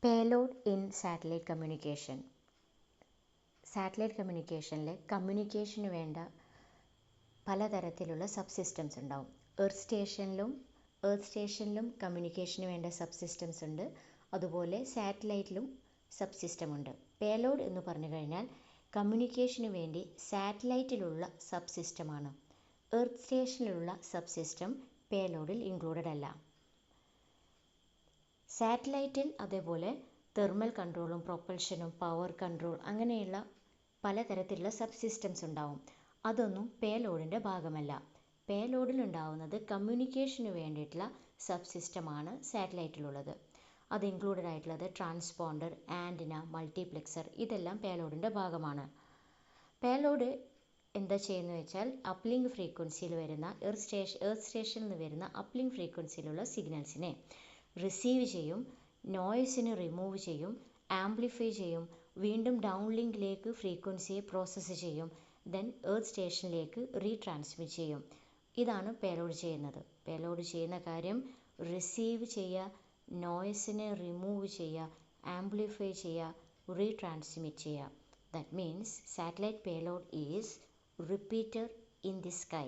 Payload in satellite communication. Satellite കമ്മ്യൂണിക്കേഷനിൽ കമ്മ്യൂണിക്കേഷന് വേണ്ട പലതരത്തിലുള്ള സബ് സിസ്റ്റംസ് ഉണ്ടാവും. എർത്ത് സ്റ്റേഷനിലും കമ്മ്യൂണിക്കേഷന് വേണ്ട സബ് സിസ്റ്റംസ് ഉണ്ട്. അതുപോലെ സാറ്റലൈറ്റിലും സബ് സിസ്റ്റം ഉണ്ട്. പേലോഡ് എന്ന് പറഞ്ഞു കഴിഞ്ഞാൽ കമ്മ്യൂണിക്കേഷന് വേണ്ടി സാറ്റലൈറ്റിലുള്ള സബ് സിസ്റ്റമാണ്. എർത്ത് സ്റ്റേഷനിലുള്ള സബ് സിസ്റ്റം പേലോഡിൽ ഇൻക്ലൂഡഡ് അല്ല. സാറ്റലൈറ്റിൽ അതേപോലെ തെർമൽ കൺട്രോളും പ്രൊപ്പൽഷനും പവർ കൺട്രോൾ അങ്ങനെയുള്ള പലതരത്തിലുള്ള സബ് സിസ്റ്റംസ് ഉണ്ടാവും. അതൊന്നും പേലോഡിൻ്റെ ഭാഗമല്ല. പേലോഡിൽ ഉണ്ടാവുന്നത് കമ്മ്യൂണിക്കേഷന് വേണ്ടിയിട്ടുള്ള സബ് സിസ്റ്റമാണ് സാറ്റലൈറ്റിലുള്ളത്. അത് ഇൻക്ലൂഡഡ് ആയിട്ടുള്ളത് ട്രാൻസ്പോണ്ടർ, ആൻറ്റിന, മൾട്ടിപ്ലെക്സർ, ഇതെല്ലാം പേലോഡിൻ്റെ ഭാഗമാണ്. പേലോഡ് എന്താ ചെയ്യുന്നത് വെച്ചാൽ അപ്ലിങ്ക് ഫ്രീക്വൻസിയിൽ വരുന്ന എർത്ത് സ്റ്റേഷനിൽ നിന്ന് വരുന്ന അപ്ലിങ്ക് ഫ്രീക്വൻസിയിലുള്ള സിഗ്നൽസിനെ റിസീവ് ചെയ്യും, നോയ്സിനെ റിമൂവ് ചെയ്യും, ആംപ്ലിഫൈ ചെയ്യും, വീണ്ടും ഡൗൺലിങ്കിലേക്ക് ഫ്രീക്വൻസിയെ പ്രോസസ്സ് ചെയ്യും, ദെൻ എർത്ത് സ്റ്റേഷനിലേക്ക് റീട്രാൻസ്മിറ്റ് ചെയ്യും. ഇതാണ് പേലോഡ് ചെയ്യുന്നത്. പേലോഡ് ചെയ്യുന്ന കാര്യം റിസീവ് ചെയ്യുക, നോയ്സിനെ റിമൂവ് ചെയ്യുക, ആംപ്ലിഫൈ ചെയ്യുക, റീട്രാൻസ്മിറ്റ് ചെയ്യുക. That means satellite payload is repeater in the sky.